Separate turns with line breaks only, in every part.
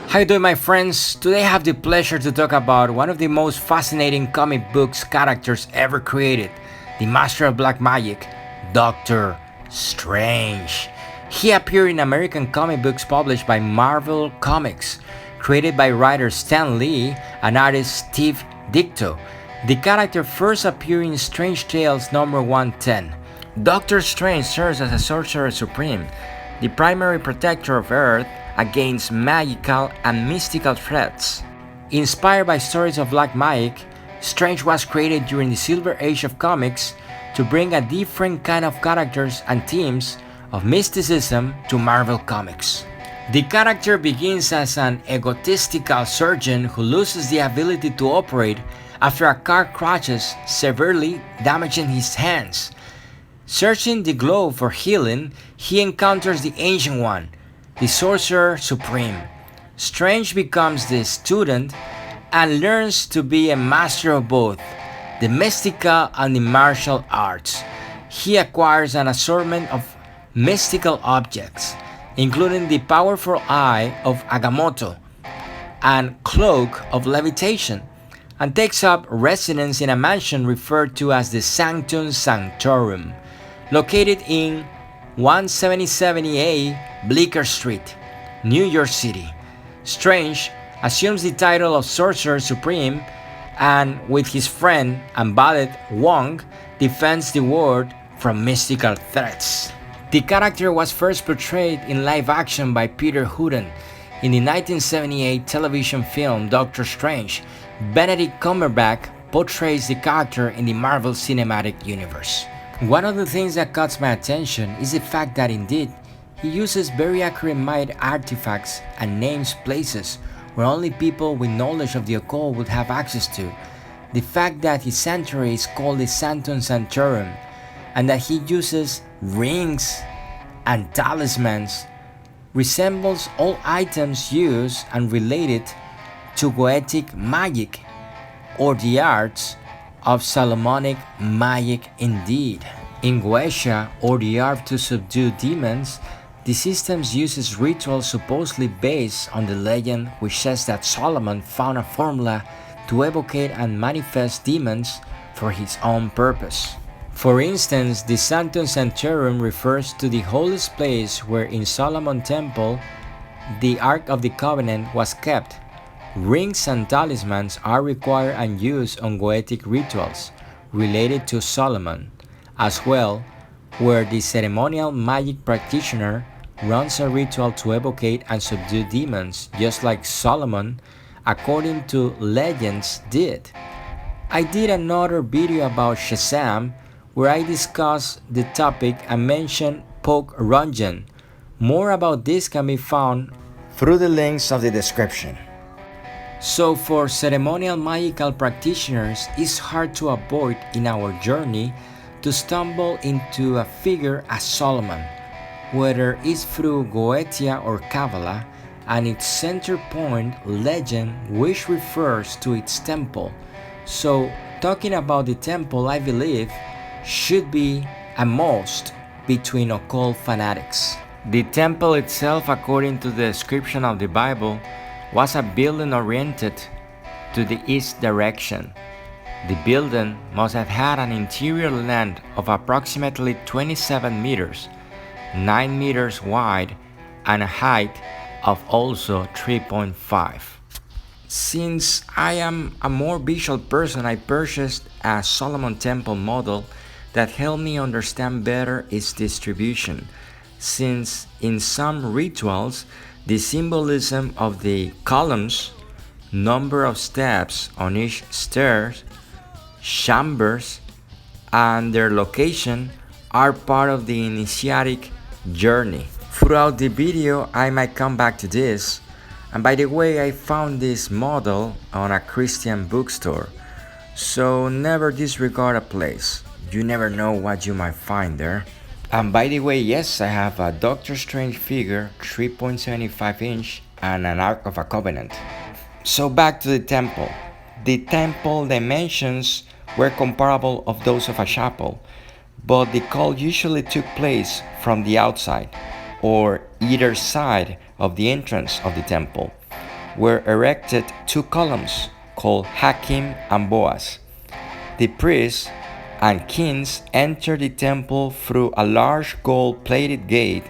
How you doing, my friends? Today I have the pleasure to talk about one of the most fascinating comic books characters ever created, the Master of Black Magic, Doctor Strange. He appeared in American comic books published by Marvel Comics, created by writer Stan Lee and artist Steve Ditko. The character first appeared in Strange Tales number 110. Doctor Strange serves as a Sorcerer Supreme, the primary protector of Earth against magical and mystical threats. Inspired by stories of black magic, Strange was created during the Silver Age of comics to bring a different kind of characters and themes of mysticism to Marvel Comics. The character begins as an egotistical surgeon who loses the ability to operate after a car crashes, severely damaging his hands. Searching the globe for healing, he encounters the Ancient One, the Sorcerer Supreme. Strange becomes the student and learns to be a master of both the mystical and the martial arts. He acquires an assortment of mystical objects, including the powerful Eye of Agamotto and Cloak of Levitation, and takes up residence in a mansion referred to as the Sanctum Sanctorum, located in 170A Bleecker Street, New York City. Strange assumes the title of Sorcerer Supreme and, with his friend and valet Wong, defends the world from mystical threats. The character was first portrayed in live action by Peter Hutton in the 1978 television film Doctor Strange. Benedict Cumberbatch portrays the character in the Marvel Cinematic Universe. One of the things that caught my attention is the fact that indeed, he uses very accurate Maya artifacts and names places where only people with knowledge of the occult would have access to. The fact that his sanctuary is called the Sanctum Sanctorum and that he uses rings and talismans resembles all items used and related to Goetic Magick, or the arts of Solomonic magic indeed. In Goetia, or the art to subdue demons, the system uses rituals supposedly based on the legend which says that Solomon found a formula to evocate and manifest demons for his own purpose. For instance, the Sanctum Sanctorum refers to the holiest place where in Solomon's temple the Ark of the Covenant was kept. Rings and talismans are required and used on Goetic rituals related to Solomon, as well, where the ceremonial magic practitioner runs a ritual to evocate and subdue demons, just like Solomon, according to legends, did. I did another video about Shazam, where I discussed the topic and mentioned Poke Rungeon. More about this can be found through the links of the description. So for ceremonial magical practitioners, it's hard to avoid in our journey to stumble into a figure as Solomon, whether it's through Goetia or Kabbalah, and its center point legend which refers to its temple. So talking about the temple, I believe, should be a must between occult fanatics. The temple itself, according to the description of the Bible, was a building oriented to the east direction. The building must have had an interior length of approximately 27 meters, 9 meters wide, and a height of also 3.5. Since I am a more visual person, I purchased a Solomon Temple model that helped me understand better its distribution, since in some rituals, the symbolism of the columns, number of steps on each stairs, chambers, and their location are part of the initiatic journey. Throughout the video, I might come back to this. And by the way, I found this model on a Christian bookstore, so never disregard a place. You never know what you might find there. And by the way, yes, I have a Doctor Strange figure, 3.75 inch, and an Ark of a Covenant. So back to the temple. The temple dimensions were comparable of those of a chapel, but the cult usually took place from the outside, or either side of the entrance of the temple. were erected two columns called Hakim and Boaz. The priests and kings entered the temple through a large gold-plated gate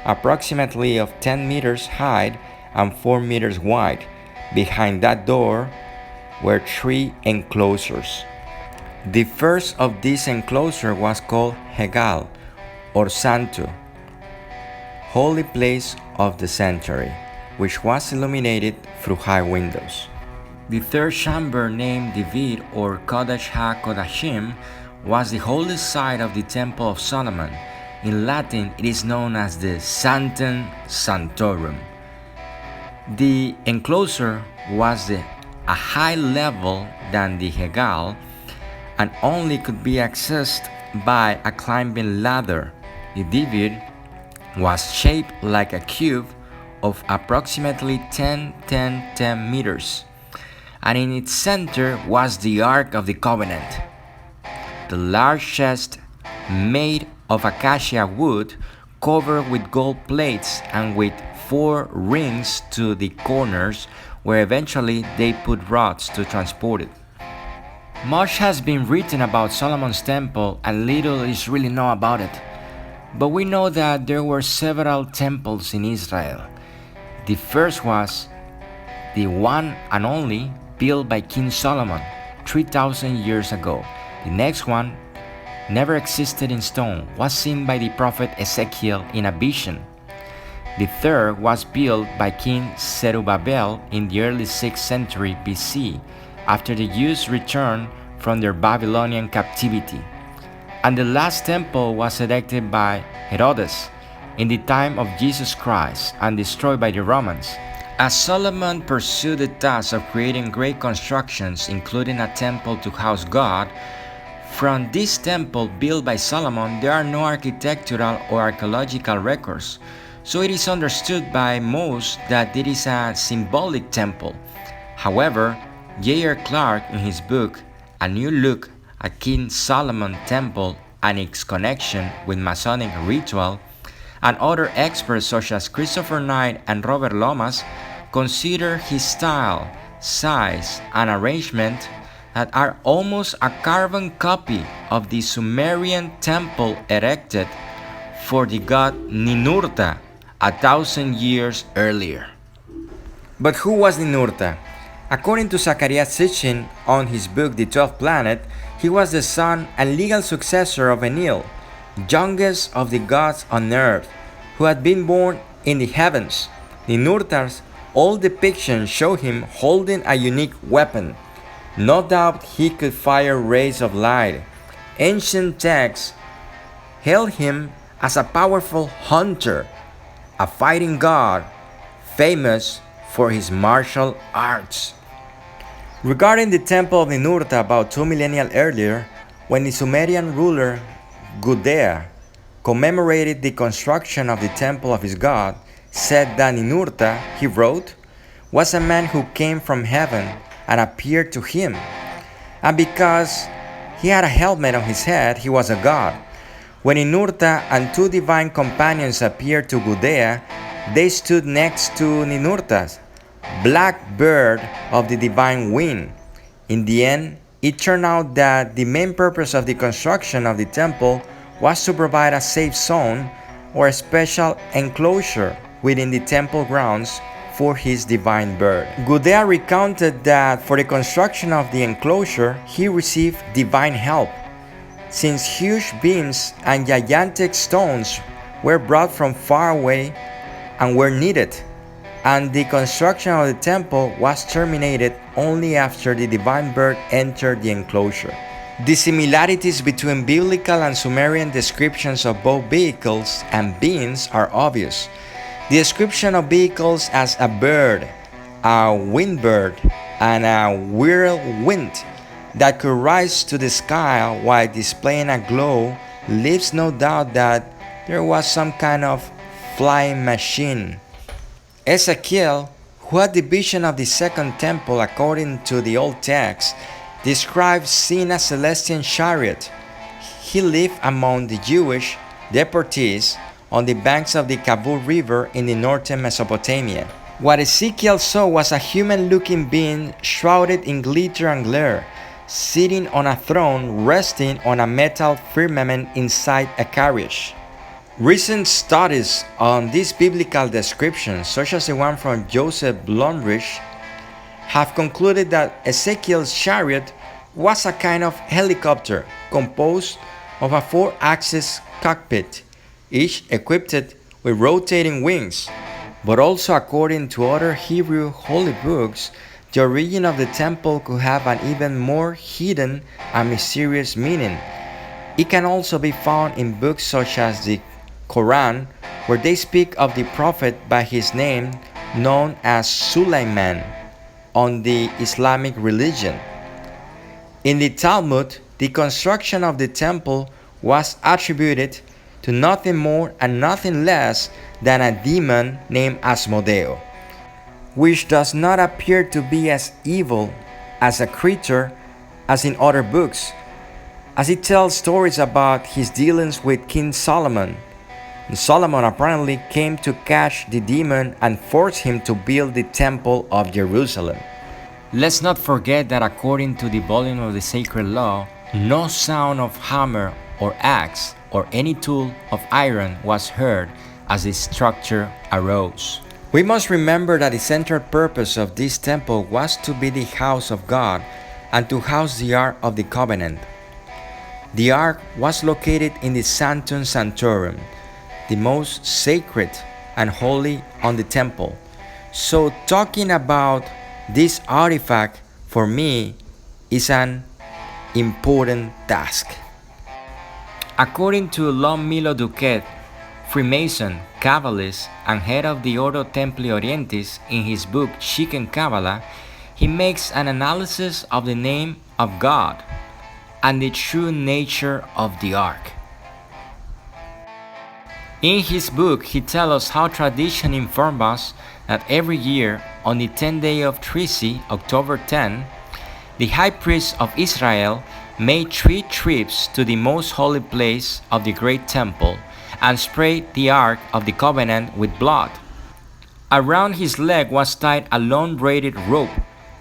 approximately of 10 meters high and 4 meters wide. Behind that door were three enclosures. The first of these enclosures was called Hegal, or Santu, holy place of the sanctuary, which was illuminated through high windows. The third chamber, named David or Kodesh HaKodashim, was the holy side of the Temple of Solomon. In Latin, it is known as the Sanctum Sanctorum. The enclosure was a high level than the Hegal and only could be accessed by a climbing ladder. The David was shaped like a cube of approximately 10 meters, and in its center was the Ark of the Covenant. The large chest, made of acacia wood, covered with gold plates and with 4 rings to the corners, where eventually they put rods to transport it. Much has been written about Solomon's temple and little is really known about it. But we know that there were several temples in Israel. The first was the one and only built by King Solomon 3,000 years ago. The next one never existed in stone, was seen by the prophet Ezekiel in a vision. The third was built by King Zerubbabel in the early 6th century BC, after the Jews returned from their Babylonian captivity. And the last temple was erected by Herodes in the time of Jesus Christ and destroyed by the Romans. As Solomon pursued the task of creating great constructions, including a temple to house God, from this temple built by Solomon there are no architectural or archaeological records, so it is understood by most that it is a symbolic temple. However, J.R. Clark, in his book A New Look at King Solomon Temple and its connection with Masonic ritual, and other experts such as Christopher Knight and Robert Lomas consider his style, size, and arrangement that are almost a carbon copy of the Sumerian temple erected for the god Ninurta 1,000 years earlier. But who was Ninurta? According to Zacharias Sitchin on his book The 12th Planet, he was the son and legal successor of Enlil, youngest of the gods on earth, who had been born in the heavens. Ninurta's old depictions show him holding a unique weapon. No doubt he could fire rays of light. Ancient texts hailed him as a powerful hunter, a fighting god, famous for his martial arts. Regarding the temple of Ninurta about 2 millennia earlier, when the Sumerian ruler Gudea commemorated the construction of the temple of his god, said that Ninurta, he wrote, was a man who came from heaven and appeared to him. And because he had a helmet on his head, he was a god. When Ninurta and 2 divine companions appeared to Gudea, they stood next to Ninurta's black bird of the divine wing. In the end, it turned out that the main purpose of the construction of the temple was to provide a safe zone or a special enclosure within the temple grounds for his divine bird. Gudea recounted that for the construction of the enclosure, he received divine help, since huge beams and gigantic stones were brought from far away and were needed, and the construction of the temple was terminated only after the divine bird entered the enclosure. The similarities between biblical and Sumerian descriptions of both vehicles and beings are obvious. The description of vehicles as a bird, a wind bird, and a whirlwind that could rise to the sky while displaying a glow leaves no doubt that there was some kind of flying machine. Ezekiel, who had the vision of the second temple according to the old text, described seeing a celestial chariot. He lived among the Jewish deportees on the banks of the Kabul River in the northern Mesopotamia. What Ezekiel saw was a human-looking being shrouded in glitter and glare, sitting on a throne resting on a metal firmament inside a carriage. Recent studies on these biblical descriptions, such as the one from Joseph Blumrich, have concluded that Ezekiel's chariot was a kind of helicopter composed of a four-axis cockpit, each equipped with rotating wings. But also, according to other Hebrew holy books, the origin of the temple could have an even more hidden and mysterious meaning. It can also be found in books such as the Quran, where they speak of the prophet by his name, known as Sulaiman, on the Islamic religion. In the Talmud, the construction of the temple was attributed to nothing more and nothing less than a demon named Asmodeo, which does not appear to be as evil as a creature as in other books, as it tells stories about his dealings with King Solomon. And Solomon apparently came to catch the demon and force him to build the Temple of Jerusalem. Let's not forget that according to the volume of the Sacred Law, no sound of hammer or axe or any tool of iron was heard as the structure arose. We must remember that the central purpose of this temple was to be the house of God and to house the Ark of the Covenant. The Ark was located in the Sanctum Sanctorum, the most sacred and holy on the temple. So talking about this artifact for me is an important task. According to Lon Milo Duquette, Freemason, Kabbalist, and head of the Ordo Templi Orientis, in his book Chicken Kabbalah, he makes an analysis of the name of God and the true nature of the Ark. In his book, he tells us how tradition informs us that every year, on the 10th day of Trisi, October 10, the high priest of Israel made 3 trips to the most holy place of the great temple and sprayed the Ark of the Covenant with blood. Around his leg was tied a long braided rope.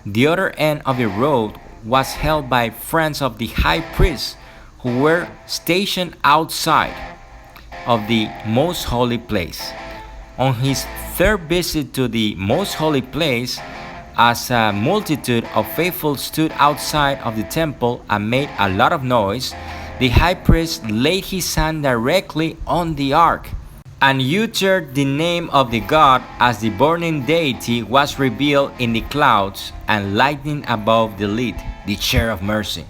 The other end of the rope was held by friends of the high priest who were stationed outside of the most holy place. On his third visit to the most holy place, as a multitude of faithful stood outside of the temple and made a lot of noise, the high priest laid his hand directly on the ark and uttered the name of the god as the burning deity was revealed in the clouds and lightning above the lid, the chair of mercy.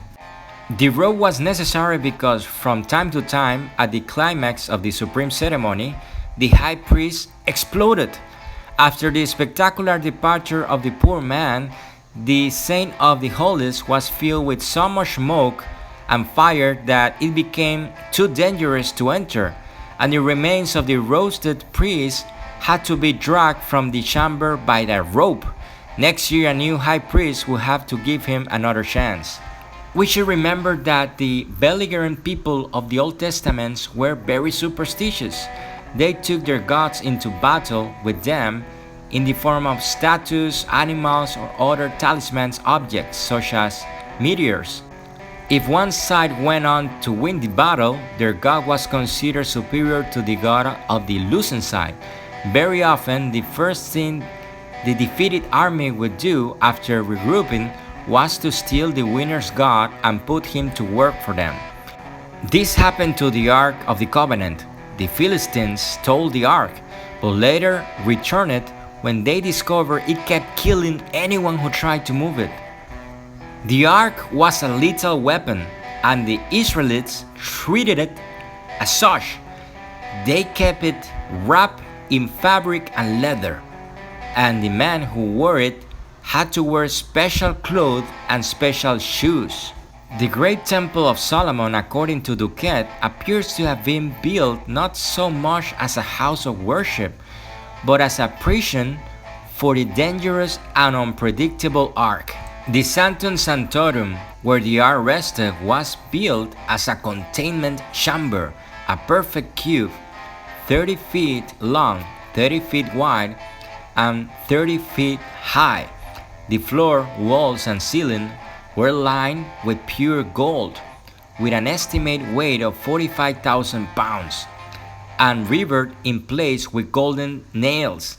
The rope was necessary because from time to time, at the climax of the supreme ceremony, the high priest exploded. After the spectacular departure of the poor man, the Saint of the Holies was filled with so much smoke and fire that it became too dangerous to enter, and the remains of the roasted priest had to be dragged from the chamber by the rope. Next year, a new high priest will have to give him another chance. We should remember that the belligerent people of the Old Testament were very superstitious. They took their gods into battle with them in the form of statues, animals, or other talismans objects such as meteors. If one side went on to win the battle, their god was considered superior to the god of the losing side. Very often, the first thing the defeated army would do after regrouping was to steal the winner's god and put him to work for them. This happened to the Ark of the Covenant. The Philistines stole the ark, but later returned it when they discovered it kept killing anyone who tried to move it. The ark was a lethal weapon, and the Israelites treated it as such. They kept it wrapped in fabric and leather, and the man who wore it had to wear special clothes and special shoes. The great temple of Solomon, according to Duquette, appears to have been built not so much as a house of worship, but as a prison for the dangerous and unpredictable ark. The Sanctum Sanctorum, where the ark rested, was built as a containment chamber, a perfect cube, 30 feet long, 30 feet wide, and 30 feet high. The floor, walls, and ceiling were lined with pure gold, with an estimated weight of 45,000 pounds, and riveted in place with golden nails.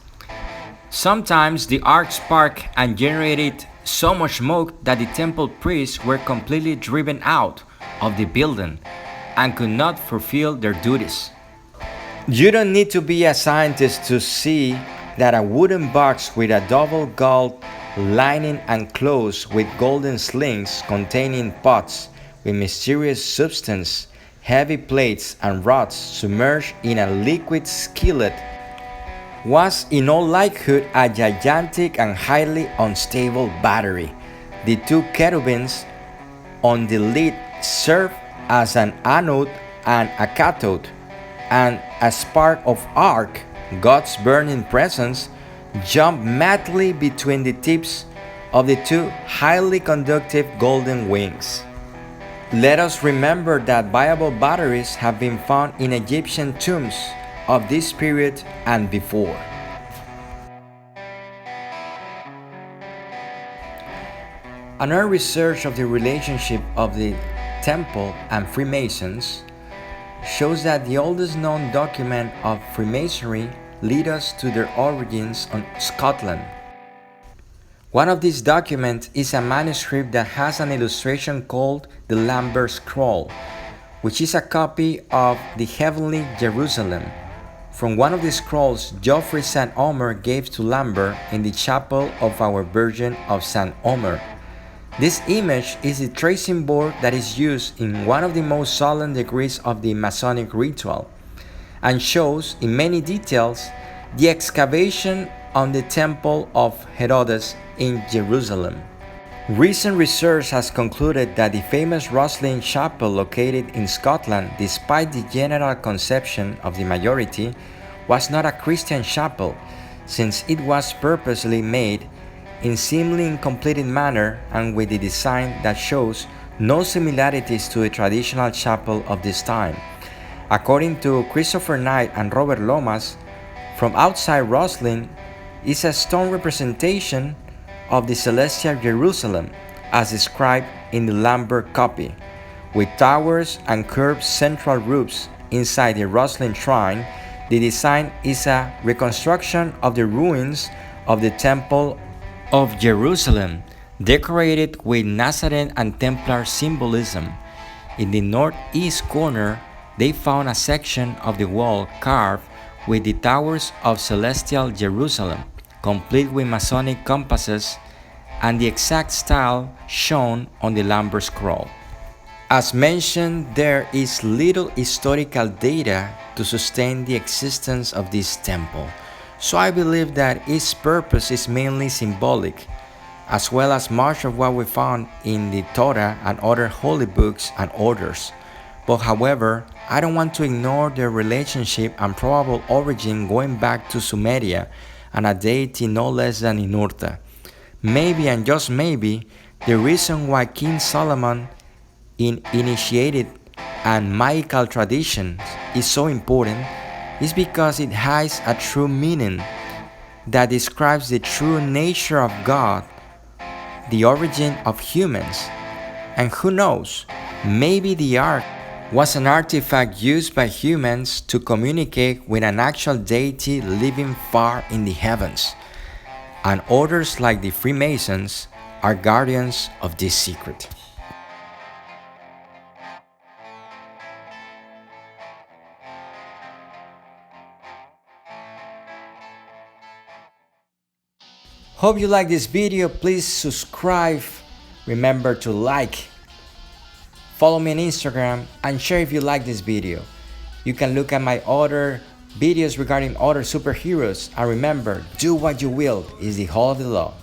Sometimes the arc sparked and generated so much smoke that the temple priests were completely driven out of the building and could not fulfill their duties. You don't need to be a scientist to see that a wooden box with a double gold lining and closed with golden slings containing pots with mysterious substance, heavy plates and rods submerged in a liquid skillet was in all likelihood a gigantic and highly unstable battery. The two cherubims on the lid served as an anode and a cathode, and as part of arc, God's burning presence jumped madly between the tips of the two highly conductive golden wings. Let us remember that viable batteries have been found in Egyptian tombs of this period and before. Another research of the relationship of the temple and Freemasons shows that the oldest known document of Freemasonry lead us to their origins in Scotland. One of these documents is a manuscript that has an illustration called the Lambert Scroll, which is a copy of the Heavenly Jerusalem. From one of the scrolls Geoffrey St. Omer gave to Lambert in the chapel of our Virgin of St. Omer. This image is the tracing board that is used in one of the most solemn degrees of the Masonic ritual, and shows in many details the excavation on the Temple of Herodes in Jerusalem. Recent research has concluded that the famous Rosslyn Chapel located in Scotland, despite the general conception of the majority, was not a Christian chapel, since it was purposely made in seemingly incomplete manner and with a design that shows no similarities to a traditional chapel of this time. According to Christopher Knight and Robert Lomas, from outside Rosslyn is a stone representation of the celestial Jerusalem as described in the Lambert copy, with towers and curved central roofs inside the Rosslyn shrine. The design is a reconstruction of the ruins of the Temple of Jerusalem, decorated with Nazarene and Templar symbolism. In the northeast corner, they found a section of the wall carved with the towers of celestial Jerusalem, complete with Masonic compasses and the exact style shown on the Lambert scroll. As mentioned, there is little historical data to sustain the existence of this temple, so I believe that its purpose is mainly symbolic, as well as much of what we found in the Torah and other holy books and orders. But however, I don't want to ignore their relationship and probable origin going back to Sumeria and a deity no less than Ninurta. Maybe, and just maybe, the reason why King Solomon initiated and magical traditions is so important is because it hides a true meaning that describes the true nature of God, the origin of humans, and who knows, maybe the ark was an artifact used by humans to communicate with an actual deity living far in the heavens, and orders like the Freemasons are guardians of this secret. Hope you like this video. Please subscribe, remember to like, follow me on Instagram, and share if you like this video. You can look at my other videos regarding other superheroes, and remember, do what you will is the whole of the law.